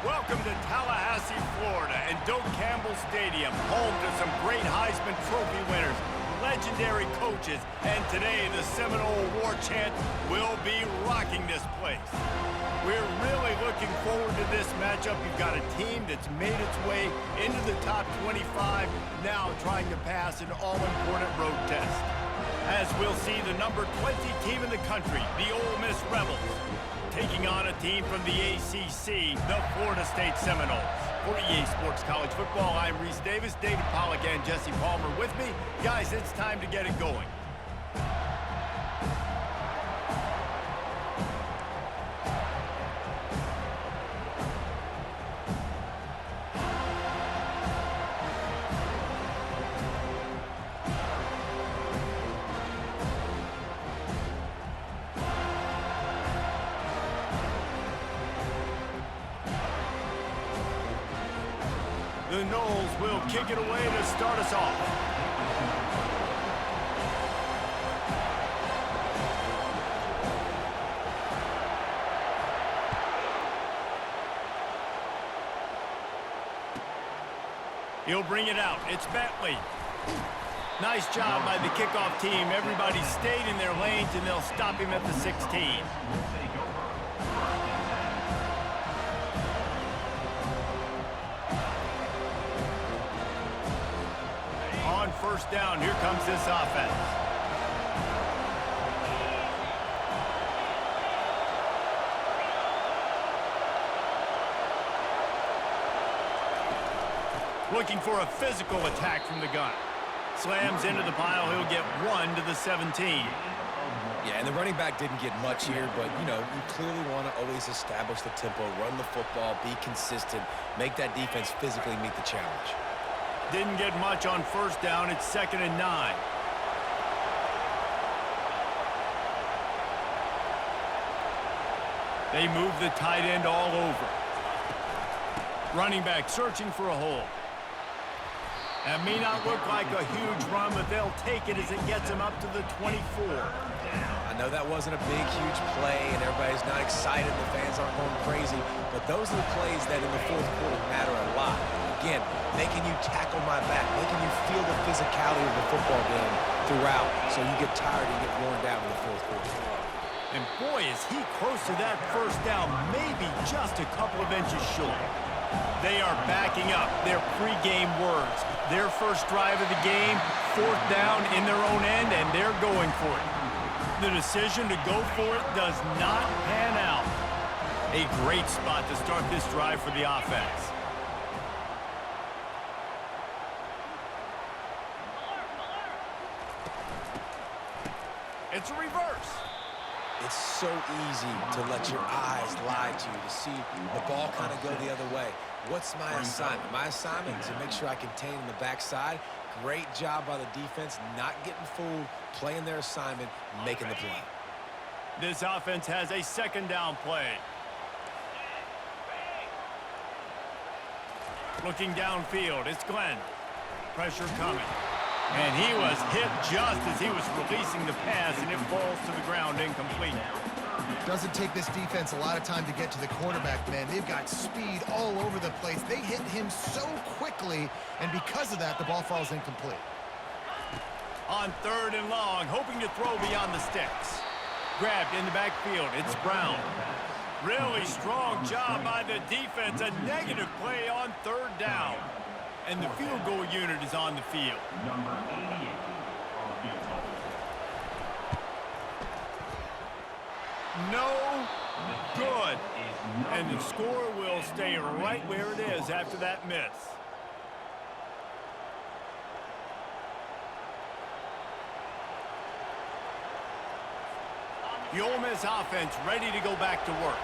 Welcome to Tallahassee, Florida, and Doak Campbell Stadium, home to some great Heisman Trophy winners, legendary coaches, and today the Seminole War Chant will be rocking this place. We're really looking forward to this matchup. You've got a team that's made its way into the top 25, now trying to pass an all-important road test. As we'll see the number 20 team in the country, the Ole Miss Rebels, taking on a team from the ACC, the Florida State Seminoles. For EA Sports College Football, I'm Reese Davis, David Pollack, and Jesse Palmer with me. Guys, it's time to get it going. The Noles will kick it away to start us off. He'll bring it out. It's Bentley. Nice job by the kickoff team. Everybody stayed in their lanes, and they'll stop him at the 16. On first down, here comes this offense. Looking for a physical attack from the gun. Slams into the pile, he'll get 1 to the 17. Yeah, and the running back didn't get much here, but, you know, you clearly want to always establish the tempo, run the football, be consistent, make that defense physically meet the challenge. Didn't get much on first down. It's 2nd and 9. They move the tight end all over. Running back searching for a hole. That may not look like a huge run, but they'll take it as it gets them up to the 24. I know that wasn't a big, huge play, and everybody's not excited. The fans aren't going crazy, but those are the plays that in the fourth quarter matter a lot. Again, making you tackle my back, making you feel the physicality of the football game throughout, so you get tired and get worn down in the fourth quarter. And boy, is he close to that first down, maybe just a couple of inches short. They are backing up their pregame words. Their first drive of the game, 4th down in their own end, and they're going for it. The decision to go for it does not pan out. A great spot to start this drive for the offense. It's a reverse. It's so easy to let your eyes lie to you, to see the ball kind of go the other way. What's my assignment? My assignment is to make sure I contain the backside. Great job by the defense, not getting fooled, playing their assignment, making the play. This offense has a 2nd down play. Looking downfield, it's Glenn. Pressure coming. And he was hit just as he was releasing the pass, and it falls to the ground incomplete. Doesn't take this defense a lot of time to get to the quarterback, man. They've got speed all over the place. They hit him so quickly, and because of that, the ball falls incomplete. On 3rd and long, hoping to throw beyond the sticks. Grabbed in the backfield, it's Brown. Really strong job by the defense. A negative play on 3rd down. And the field goal unit is on the field. No good. And the score will stay right where it is after that miss. The Ole Miss offense ready to go back to work.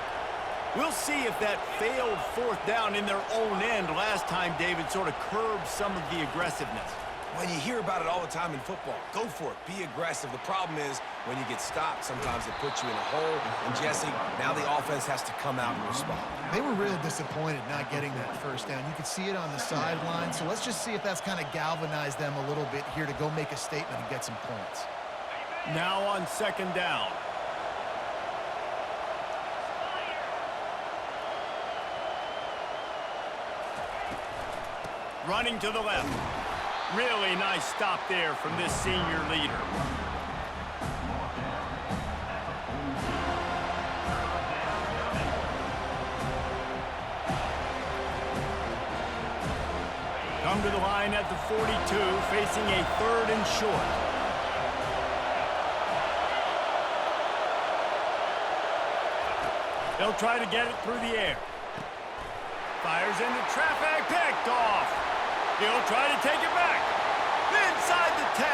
We'll see if that failed 4th down in their own end last time, David, sort of curbed some of the aggressiveness. When you hear about it all the time in football, go for it. Be aggressive. The problem is when you get stopped, sometimes it puts you in a hole. And, Jesse, now the offense has to come out and respond. They were real disappointed not getting that first down. You could see it on the sideline. So let's just see if that's kind of galvanized them a little bit here to go make a statement and get some points. Now on 2nd down. running to the left. Really nice stop there from this senior leader. Come to the line at the 42, facing a 3rd and short. They'll try to get it through the air. Fires into traffic, picked off. He'll try to take it back. Inside the 10.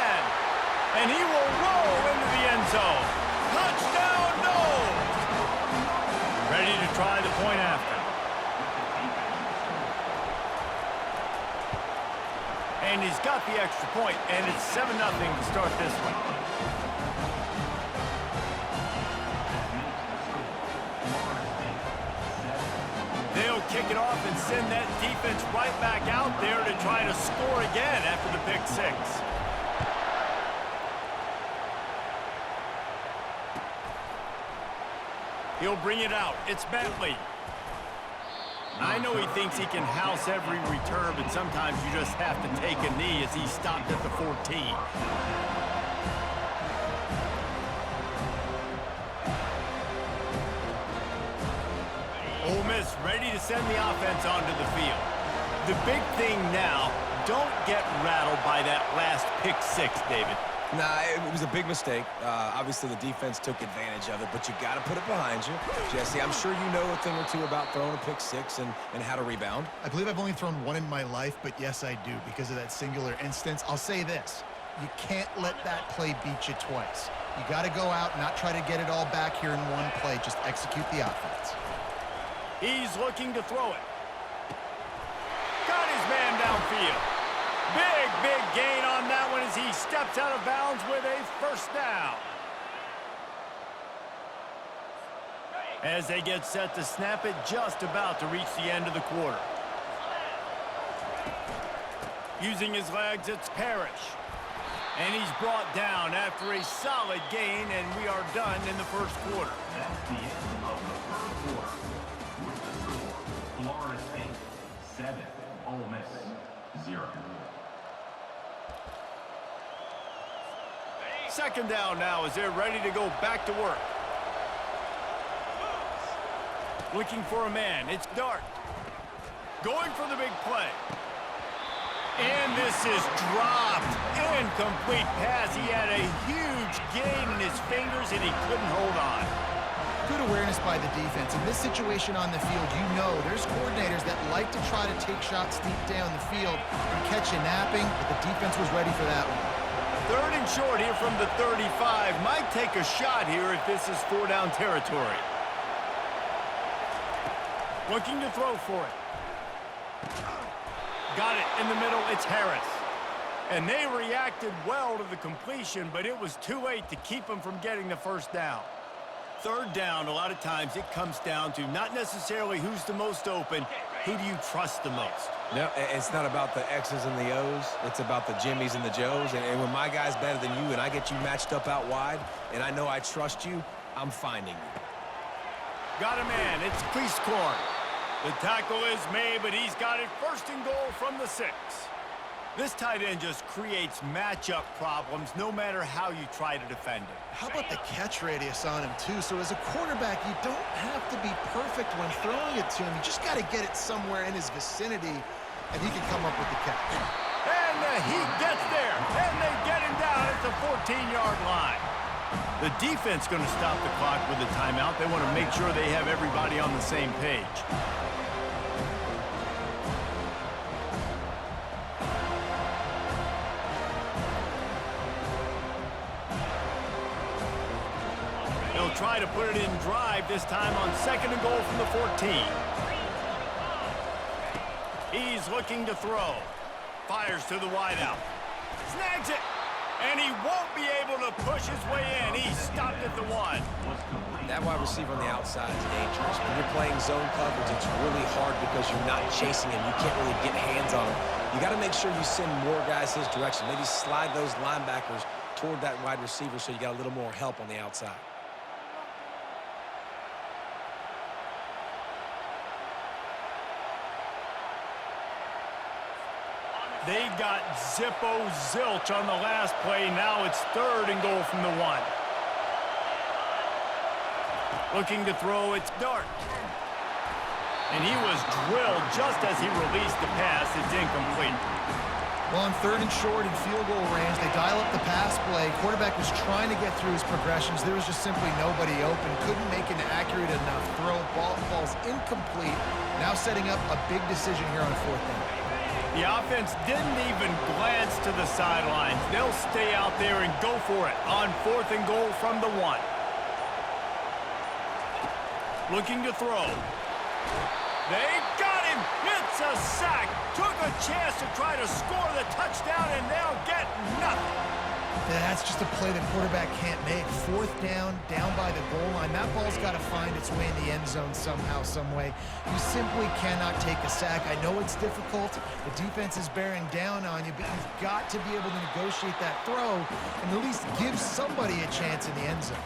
And he will roll into the end zone. Touchdown, Noles! Ready to try the point after. And he's got the extra point, and it's 7-0 to start this one. They'll kick it off and send that defense right back out there to try to score again after the pick 6. He'll bring it out. It's Bentley. I know he thinks he can house every return, but sometimes you just have to take a knee as he stopped at the 14. Ole Miss ready to send the offense onto the field. The big thing now, don't get rattled by that last pick 6, David. Nah, it was a big mistake. Obviously, the defense took advantage of it, but you got to put it behind you. Jesse, I'm sure you know a thing or two about throwing a pick 6 and how to rebound. I believe I've only thrown one in my life, but yes, I do because of that singular instance. I'll say this. You can't let that play beat you twice. You got to go out, not try to get it all back here in one play. Just execute the offense. He's looking to throw it. Got his man downfield. Big gain on that one as he steps out of bounds with a 1st down. As they get set to snap it, just about to reach the end of the quarter. Using his legs, it's Parrish. And he's brought down after a solid gain, and we are done in the 1st quarter. That's the end of the 1st quarter. With the score, Florida State 7, Ole Miss 0. 2nd down now as they're ready to go back to work. Looking for a man. It's Dart. Going for the big play. And this is dropped. Incomplete pass. He had a huge gain in his fingers, and he couldn't hold on. Good awareness by the defense. In this situation on the field, you know there's coordinators that like to try to take shots deep down the field and catch you napping, but the defense was ready for that one. 3rd and short here from the 35. Might take a shot here if this is 4-down territory. Looking to throw for it. Got it in the middle. It's Harris. And they reacted well to the completion, but it was too late to keep them from getting the 1st down. 3rd down, a lot of times it comes down to not necessarily who's the most open, who do you trust the most? No, it's not about the X's and the O's. It's about the Jimmies and the Joes. And when my guy's better than you and I get you matched up out wide and I know I trust you, I'm finding you. Got a man. It's Cleasecorn. The tackle is made, but he's got it 1st and goal from the 6. This tight end just creates matchup problems no matter how you try to defend it. How about the catch radius on him, too? So as a quarterback, you don't have to be perfect when throwing it to him. You just got to get it somewhere in his vicinity, and he can come up with the catch. And he gets there, and they get him down at the 14-yard line. The defense going to stop the clock with a timeout. They want to make sure they have everybody on the same page. They'll try to put it in drive this time on 2nd and goal from the 14. He's looking to throw. Fires to the wideout. Snags it. And he won't be able to push his way in. He's stopped at the 1. That wide receiver on the outside is dangerous. When you're playing zone coverage, it's really hard because you're not chasing him. You can't really get hands on him. You got to make sure you send more guys his direction. Maybe slide those linebackers toward that wide receiver so you got a little more help on the outside. They got zippo zilch on the last play. Now it's 3rd and goal from the 1. Looking to throw, it's Dart. And he was drilled just as he released the pass. It's incomplete. Well, on 3rd and short in field goal range, they dial up the pass play. Quarterback was trying to get through his progressions. There was just simply nobody open. Couldn't make an accurate enough throw. Ball falls incomplete. Now setting up a big decision here on 4th down. The offense didn't even glance to the sidelines. They'll stay out there and go for it on 4th and goal from the 1. Looking to throw. They got him. It's a sack. Took a chance to try to score the touchdown and now get nothing. That's just a play the quarterback can't make. 4th down, down by the goal line. That ball's got to find its way in the end zone somehow, some way. You simply cannot take a sack. I know it's difficult. The defense is bearing down on you, but you've got to be able to negotiate that throw and at least give somebody a chance in the end zone.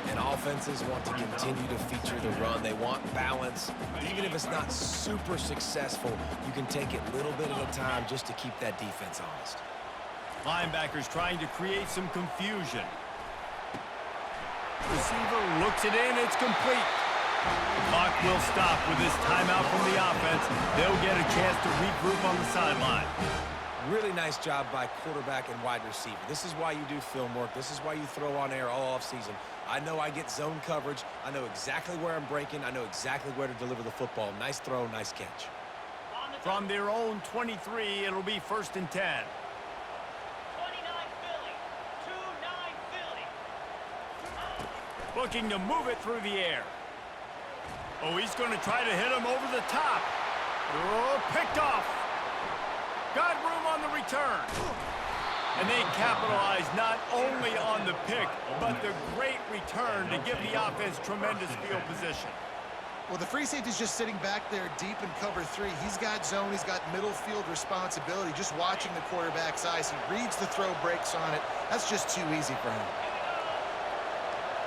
And offenses want to continue to feature the run. They want balance. Even if it's not super successful, you can take it little bit at a time just to keep that defense honest. Linebackers trying to create some confusion. Receiver looks it in. It's complete. The clock will stop with this timeout from the offense. They'll get a chance to regroup on the sideline. Really nice job by quarterback and wide receiver. This is why you do film work. This is why you throw on air all offseason. I know I get zone coverage. I know exactly where I'm breaking. I know exactly where to deliver the football. Nice throw, nice catch. From their own 23, it'll be 1st and 10. 29 Philly. 29 Philly. Looking to move it through the air. Oh, he's going to try to hit him over the top. Oh, picked off. Got room on the return. And they capitalize not only on the pick, but the great return to give the offense tremendous field position. Well, the free safety's just sitting back there deep in cover 3. He's got zone. He's got middle field responsibility. Just watching the quarterback's eyes. He reads the throw, breaks on it. That's just too easy for him.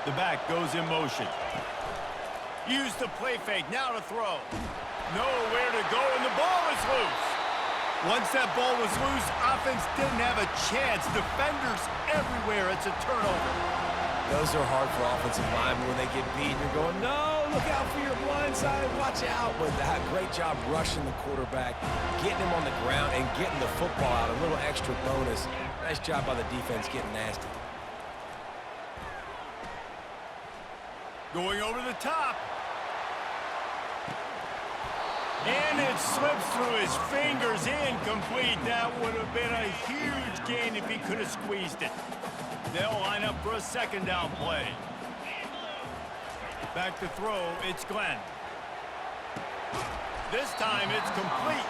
The back goes in motion. Use the play fake. Now to throw. Nowhere to go, and the ball is loose. Once that ball was loose, offense didn't have a chance. Defenders everywhere. It's a turnover. Those are hard for offensive linemen when they get beat. You're going, no, look out for your blind side. Watch out. But that great job rushing the quarterback, getting him on the ground, and getting the football out. A little extra bonus. Nice job by the defense getting nasty. Going over the top. And it slips through his fingers, incomplete. That would have been a huge gain if he could have squeezed it. They'll line up for a 2nd down play. Back to throw, it's Glenn. This time it's complete.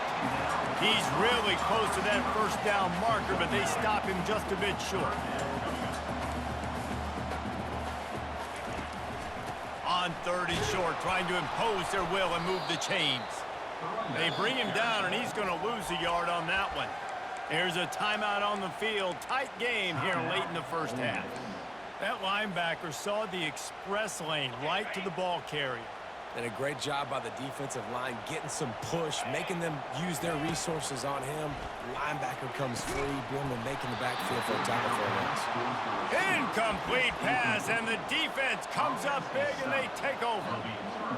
He's really close to that 1st down marker, but they stop him just a bit short. On 3rd and short, trying to impose their will and move the chains. They bring him down, and he's going to lose a yard on that one. There's a timeout on the field. Tight game here late in the 1st half. That linebacker saw the express lane right to the ball carrier. And a great job by the defensive line, getting some push, making them use their resources on him. Linebacker comes free, boom, and making the backfield for a tackle for a loss. Incomplete pass, and the defense comes up big, and they take over.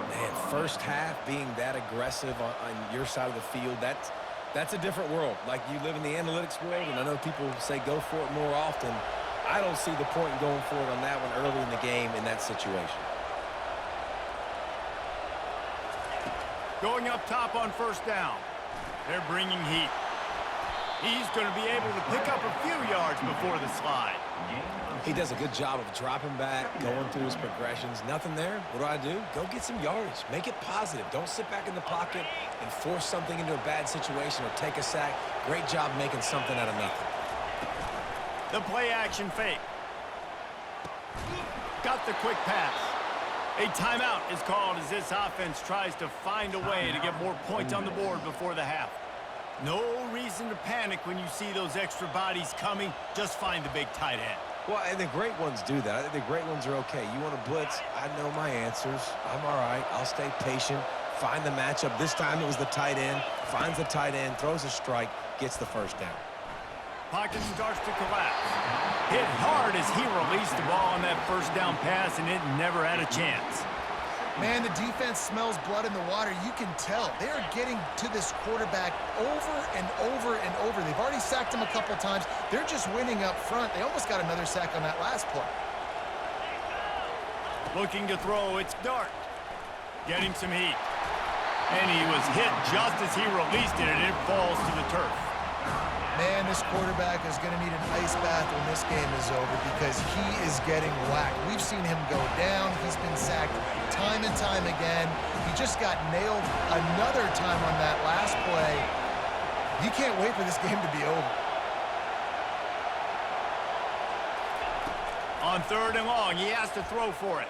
Man, 1st half being that aggressive on your side of the field, that's a different world. Like, you live in the analytics world, and I know people say go for it more often. I don't see the point in going for it on that one early in the game in that situation. Going up top on 1st down. They're bringing heat. He's going to be able to pick up a few yards before the slide. He does a good job of dropping back, going through his progressions. Nothing there. What do? Go get some yardage. Make it positive. Don't sit back in the pocket and force something into a bad situation or take a sack. Great job making something out of nothing. The play action fake. Got the quick pass. A timeout is called as this offense tries to find a way to get more points on the board before the half. No reason to panic when you see those extra bodies coming. Just find the big tight end. Well, and the great ones do that. The great ones are okay. You want to blitz? I know my answers. I'm all right. I'll stay patient. find the matchup. This time it was the tight end. Finds the tight end, throws a strike, gets the first down. Pocket starts to collapse. Hit hard as he released the ball on that first down pass, and it never had a chance. Man, the defense smells blood in the water. You can tell. They're getting to this quarterback over and over and over. They've already sacked him a couple times. They're just winning up front. They almost got another sack on that last play. Looking to throw, it's Dart. Getting some heat. And he was hit just as he released it, and it falls to the turf. Man, this quarterback is going to need an ice bath when this game is over because he is getting whacked. We've seen him go down. He's been sacked time and time again. He just got nailed another time on that last play. You can't wait for this game to be over. On 3rd and long, he has to throw for it.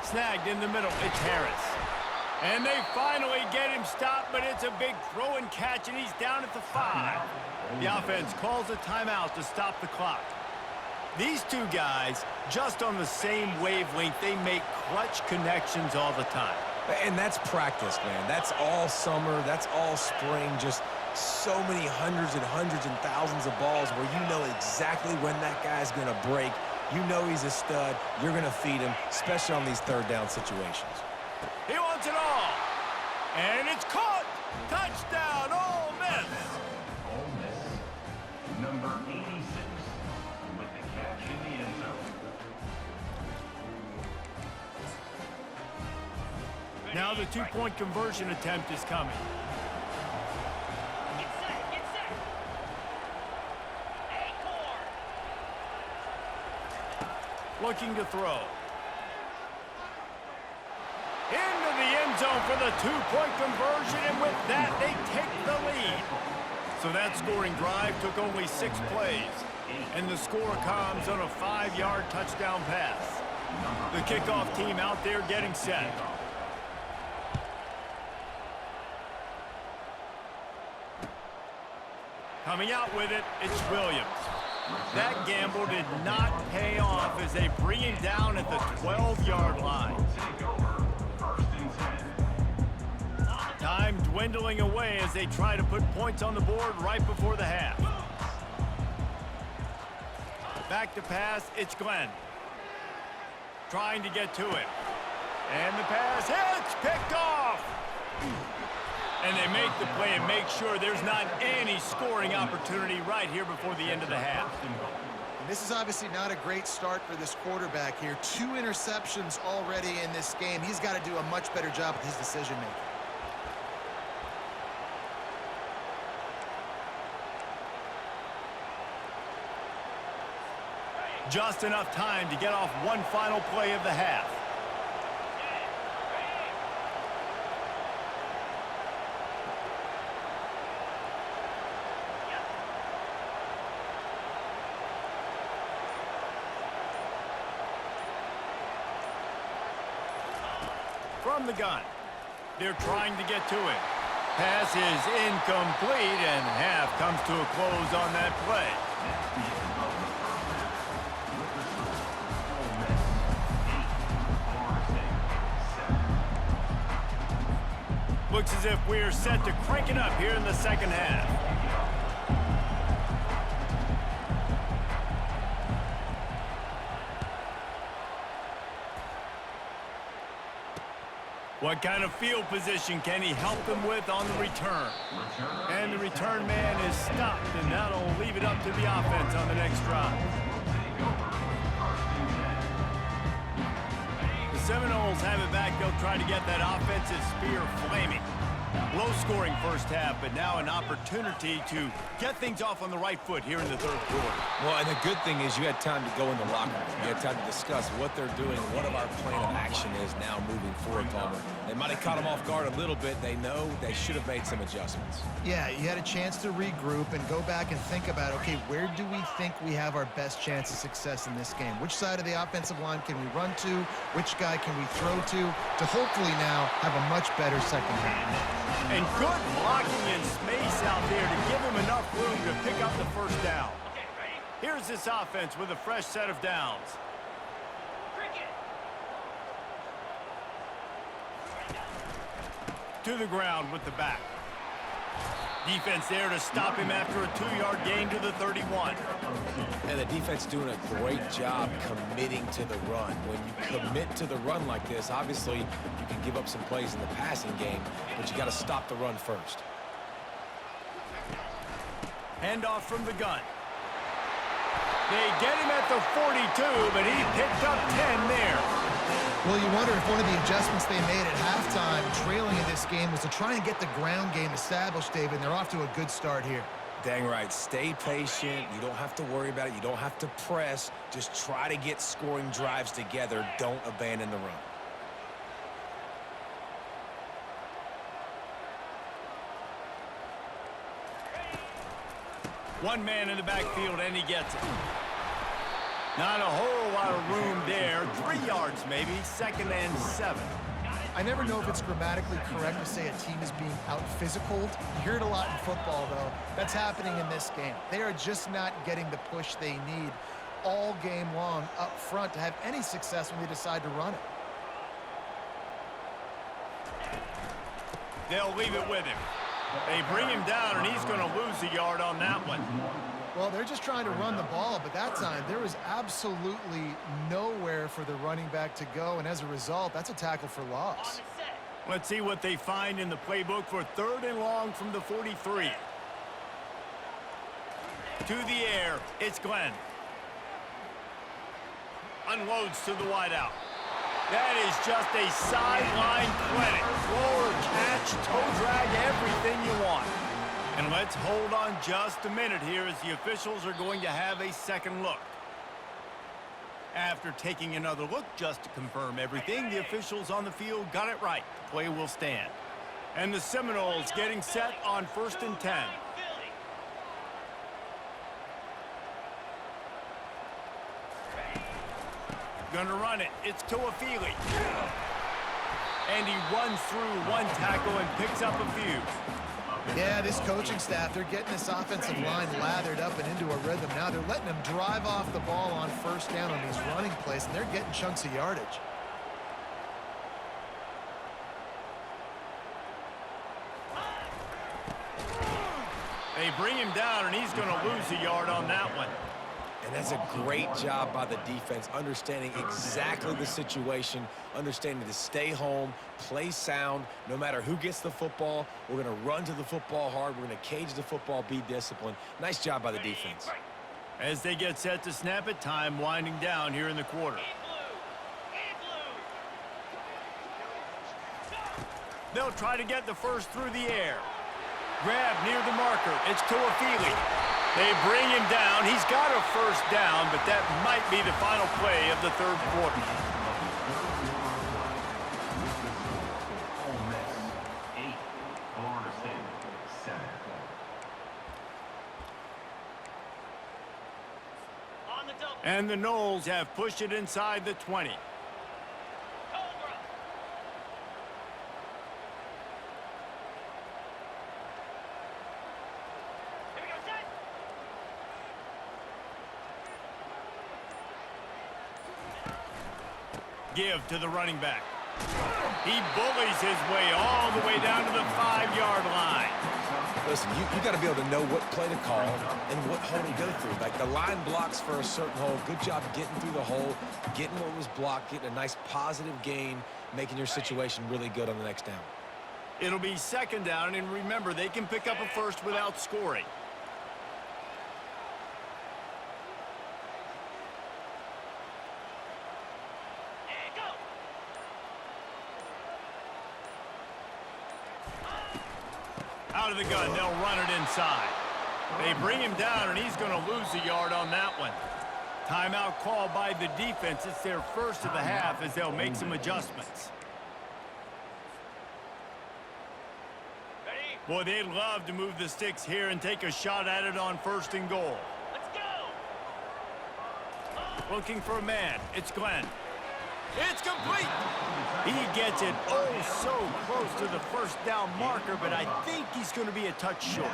Snagged in the middle, it's Harris. And they finally get him stopped, but it's a big throw and catch, and he's down at the 5. The offense calls a timeout to stop the clock. These two guys, just on the same wavelength, they make clutch connections all the time. And that's practice, man. That's all summer. That's all spring. Just so many hundreds and thousands of balls where you know exactly when that guy's going to break. You know he's a stud. You're going to feed him, especially on these 3rd down situations. He wants it all. And it's caught. Touchdown, Ole Miss. Ole Miss, number 86, with the catch in the end zone. Now the 2-point conversion attempt is coming. Get set, get set. Acorn. Looking to throw. Into the end zone for the 2-point conversion, and with that, they take the lead. So that scoring drive took only 6 plays, and the score comes on a 5-yard touchdown pass. The kickoff team out there getting set. Coming out with it, it's Williams. That gamble did not pay off as they bring him down at the 12-yard line. Time dwindling away as they try to put points on the board right before the half. Back to pass, it's Glenn. Trying to get to it. And the pass hits, picked off. And they make the play and make sure there's not any scoring opportunity right here before the end of the half. And this is obviously not a great start for this quarterback here. 2 interceptions already in this game. He's got to do a much better job with his decision-making. Just enough time to get off one final play of the half. From the gun. They're trying to get to it. Pass is incomplete, and half comes to a close on that play. Looks as if we are set to crank it up here in the second half. What kind of field position can he help them with on the return? And the return man is stopped, and that'll leave it up to the offense on the next drive. The Seminoles have it back. They'll try to get that offensive spear flaming. Low-scoring first half, but now an opportunity to get things off on the right foot here in the 3rd quarter. Well, and the good thing is you had time to go in the locker room. You had time to discuss what they're doing, what our plan of action is now moving forward, Palmer. They might have caught them off guard a little bit. They know they should have made some adjustments. Yeah, you had a chance to regroup and go back and think about, okay, where do we think we have our best chance of success in this game? Which side of the offensive line can we run to? Which guy can we throw to hopefully now have a much better second half? And good blocking in space out there to give him enough room to pick up the first down. Here's this offense with a fresh set of downs. to the ground with the back. Defense there to stop him after a 2-yard gain to the 31. And the defense doing a great job committing to the run. When you commit to the run like this, obviously you can give up some plays in the passing game, but you got to stop the run first. Handoff from the gun. They get him at the 42, but he picked up 10 there. Well, you wonder if one of the adjustments they made at halftime, trailing in this game, was to try and get the ground game established, David, and they're off to a good start here. Dang right. Stay patient. You don't have to worry about it. You don't have to press. Just try to get scoring drives together. Don't abandon the run. One man in the backfield, and he gets it. Not a whole lot of room there. 3 yards maybe, 2nd and 7. I never know if it's grammatically correct to say a team is being out-physicaled. You hear it a lot in football, though. That's happening in this game. They are just not getting the push they need all game long up front to have any success when they decide to run it. They'll leave it with him. They bring him down, and he's going to lose a yard on that one. Well, they're just trying to run the ball, but that time there was absolutely nowhere for the running back to go, and as a result, that's a tackle for loss. Let's see what they find in the playbook for 3rd and long from the 43. To the air, it's Glenn. Unloads to the wideout. That is just a sideline clinic. Throw or catch, toe drag, everything you want. And let's hold on just a minute here as the officials are going to have a second look. After taking another look just to confirm everything, the officials on the field got it right. The play will stand. And the Seminoles getting set on 1st and 10. Gonna run it. It's Toafili. And he runs through one tackle and picks up a few. Yeah, this coaching staff, they're getting this offensive line lathered up and into a rhythm. Now they're letting them drive off the ball on 1st down on these running plays, and they're getting chunks of yardage. They bring him down, and he's going to lose a yard on that one. And that's a great job by the defense, understanding exactly the situation, understanding to stay home, play sound. No matter who gets the football, we're going to run to the football hard. We're going to cage the football, be disciplined. Nice job by the defense. As they get set to snap it, time winding down here in the quarter. They'll try to get the first through the air. Grab near the marker. It's Toafili. They bring him down. He's got a 1st down, but that might be the final play of the 3rd quarter. Ole Miss 8, Florida State 7. On the double. And the Noles have pushed it inside the 20. Cobra. Here we go, set. Give to the running back. He bullies his way all the way down to the 5-yard line. Listen, you got to be able to know what play to call and what hole to go through. Like the line blocks for a certain hole. Good job getting through the hole, getting what was blocked, getting a nice positive gain, making your situation really good on the next down. It'll be 2nd down, and remember, they can pick up a first without scoring. And go. Out of the gun, they'll run it inside. They bring him down, and he's going to lose a yard on that one. Timeout called by the defense. It's their first of the half as they'll make some adjustments. Ready? Boy, they'd love to move the sticks here and take a shot at it on 1st and goal. Let's go. Looking for a man. It's Glenn. It's complete. He gets it oh so close to the 1st down marker, but I think he's going to be a touch short.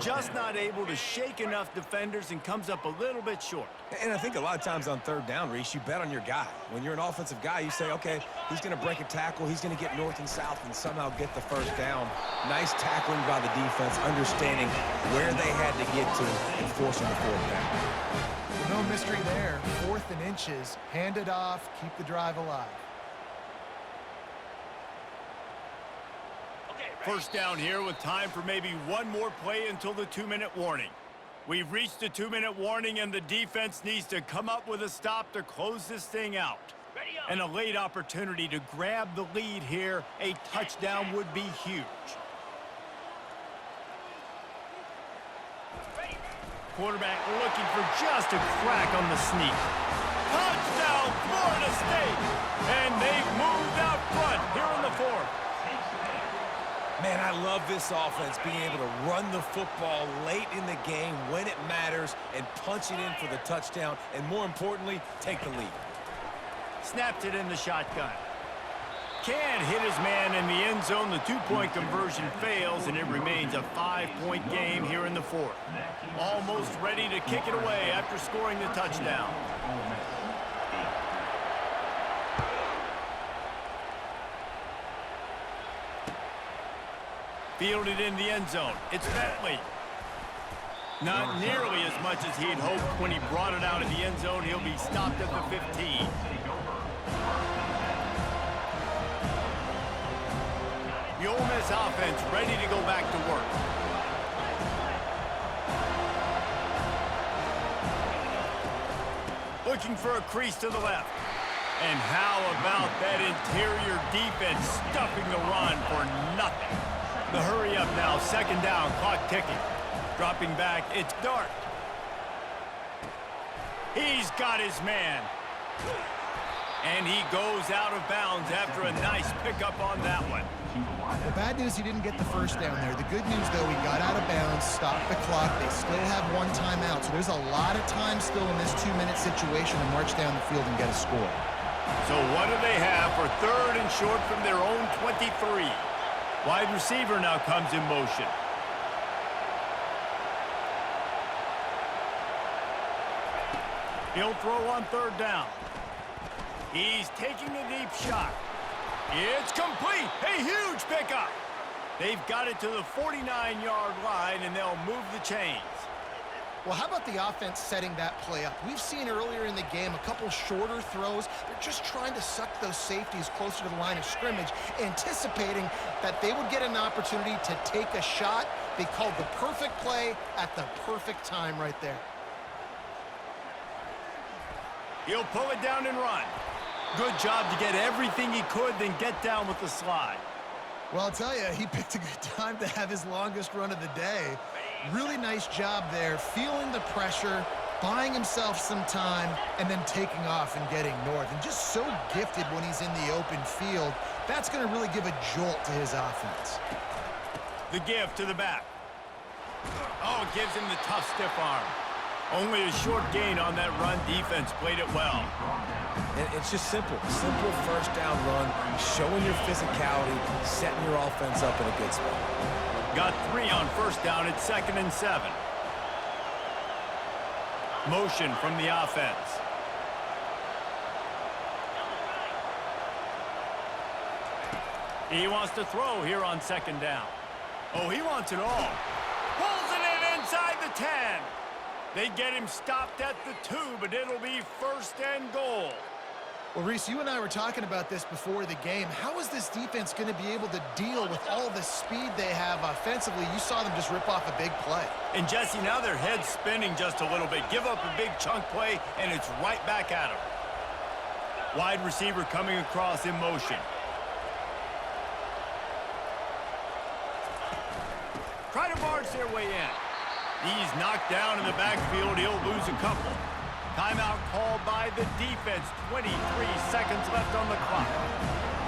Just not able to shake enough defenders and comes up a little bit short. And I think a lot of times on third down, Reese, you bet on your guy. When you're an offensive guy, you say, okay, he's going to break a tackle, he's going to get north and south and somehow get the first down. Nice tackling by the defense, understanding where they had to get to and forcing the fourth down. No mystery there. 4th and inches. Hand it off. Keep the drive alive. First down here with time for maybe one more play until the 2-minute warning. We've reached the 2-minute warning, and the defense needs to come up with a stop to close this thing out. And a late opportunity to grab the lead here. A touchdown would be huge. Quarterback looking for just a crack on the sneak. Touchdown, Florida State! And they've moved out front here in the 4th. Man, I love this offense being able to run the football late in the game when it matters and punch it in for the touchdown, and more importantly, take the lead. Snapped it in the shotgun. Can't hit his man in the end zone. The 2-point conversion fails, and it remains a 5-point game here in the 4th. Almost ready to kick it away after scoring the touchdown. Fielded in the end zone. It's Bentley. Not nearly as much as he'd hoped when he brought it out of the end zone. He'll be stopped at the 15. The Ole Miss offense ready to go back to work. Looking for a crease to the left. And how about that interior defense stuffing the run for nothing? The hurry up now, 2nd down, clock ticking. Dropping back, it's Dart. He's got his man. And he goes out of bounds after a nice pickup on that one. The bad news, he didn't get the first down there. The good news, though, he got out of bounds, stopped the clock. They still have 1 timeout, so there's a lot of time still in this 2-minute situation to march down the field and get a score. So what do they have for 3rd and short from their own 23? Wide receiver now comes in motion. He'll throw on 3rd down. He's taking a deep shot. It's complete. A huge pickup. They've got it to the 49-yard line, and they'll move the chains. Well, how about the offense setting that play up? We've seen earlier in the game a couple shorter throws. They're just trying to suck those safeties closer to the line of scrimmage, anticipating that they would get an opportunity to take a shot. They called the perfect play at the perfect time right there. He'll pull it down and run. Good job to get everything he could, then get down with the slide. Well, I'll tell you, he picked a good time to have his longest run of the day. Really nice job there, feeling the pressure, buying himself some time, and then taking off and getting north. And just so gifted when he's in the open field. That's going to really give a jolt to his offense. The give to the back. Oh, it gives him the tough, stiff arm. Only a short gain on that run. Defense played it well. And it's just simple. Simple 1st down run, showing your physicality, setting your offense up in a good spot. Got 3 on 1st down. It's 2nd and 7. Motion from the offense. He wants to throw here on 2nd down. Oh, he wants it all. Pulls it in inside the 10. They get him stopped at the 2, but it'll be 1st and goal. Well, Reese, you and I were talking about this before the game. How is this defense going to be able to deal with all the speed they have offensively? You saw them just rip off a big play. And, Jesse, now their head's spinning just a little bit. Give up a big chunk play, and it's right back at them. Wide receiver coming across in motion. Try to barge their way in. He's knocked down in the backfield. He'll lose a couple. Timeout called by the defense. 23 seconds left on the clock.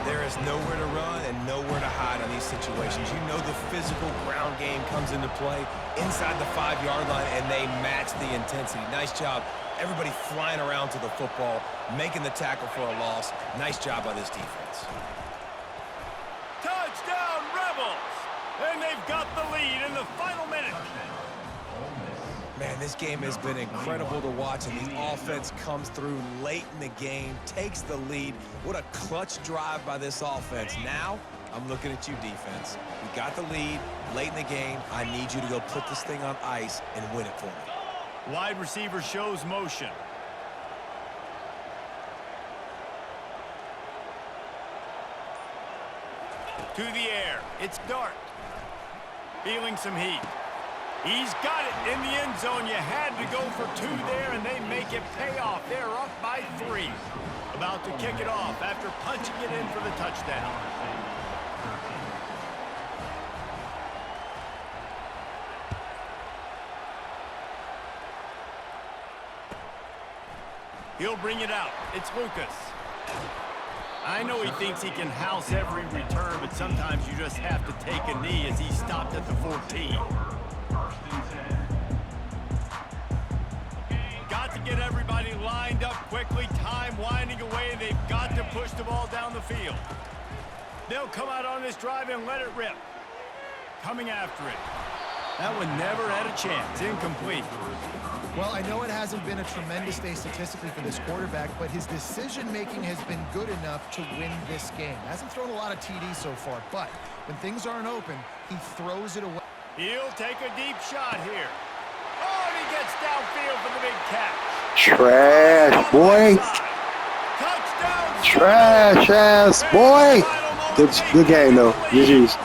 There is nowhere to run and nowhere to hide on these situations. You know the physical ground game comes into play inside the 5-yard line, and they match the intensity. Nice job. Everybody flying around to the football, making the tackle for a loss. Nice job by this defense. Touchdown, Rebels! And they've got the lead in the final minute. Man, this game has been incredible to watch, and the offense comes through late in the game, takes the lead. What a clutch drive by this offense. Now, I'm looking at you, defense. You got the lead late in the game. I need you to go put this thing on ice and win it for me. Wide receiver shows motion. To the air. It's Dart. Feeling some heat. He's got it in the end zone. You had to go for 2 there, and they make it pay off. They're up by 3. About to kick it off after punching it in for the touchdown. He'll bring it out. It's Lucas. I know he thinks he can house every return, but sometimes you just have to take a knee as he stopped at the 14. Got to get everybody lined up quickly. Time winding away. They've got to push the ball down the field. They'll come out on this drive and let it rip. Coming after it. That one never had a chance. Incomplete. Well, I know it hasn't been a tremendous day statistically for this quarterback, but his decision-making has been good enough to win this game. Hasn't thrown a lot of TDs so far, but when things aren't open, he throws it away. He'll take a deep shot here. Oh, and he gets downfield for the big catch. Trash, boy. Touchdown. Trash ass, boy. Good game, though. GG's.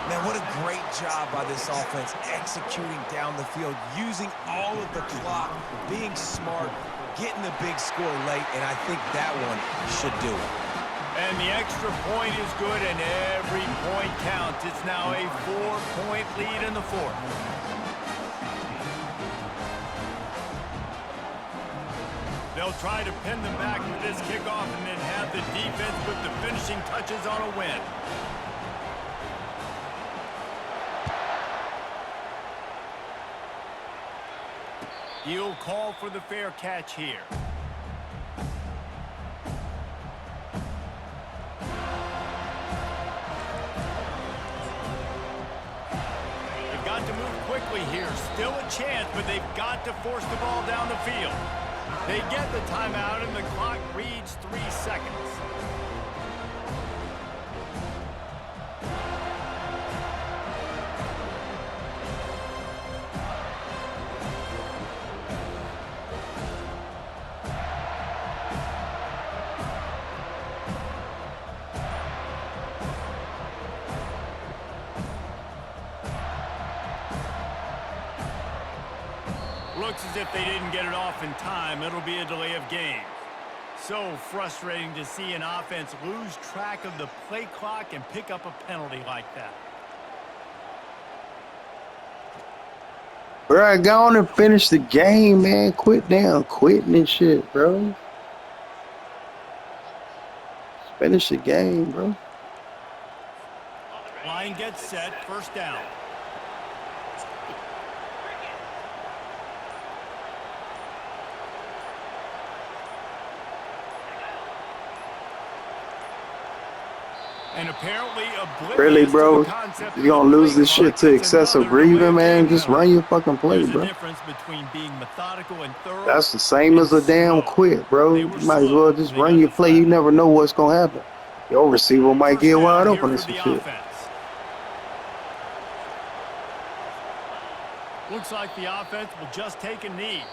Man, what a great job by this offense executing down the field, using all of the clock, being smart, getting the big score late, and I think that one should do it. And the extra point is good, and every point counts. It's now a 4-point lead in the fourth. They'll try to pin them back with this kickoff and then have the defense put the finishing touches on a win. He'll call for the fair catch here. They've got to move quickly here. Still a chance, but they've got to force the ball down the field. They get the timeout, and the clock reads 3 seconds. Looks as if they didn't get it off in time. It'll be a delay of game. So frustrating to see an offense lose track of the play clock and pick up a penalty like that. Bro, go on and finish the game, man. Quit quitting and shit, bro. Just finish the game, bro. Line gets set. First down. And apparently oblivious Really, bro? to the concept You gonna lose this shit to excessive breathing, man? Just run your fucking play, There's a bro. difference between being methodical and thorough. That's the same as a damn quit, bro. You might as well just run your play. You never know what's gonna happen. Your receiver might get wide open and some shit. Looks like the offense will just take a knee.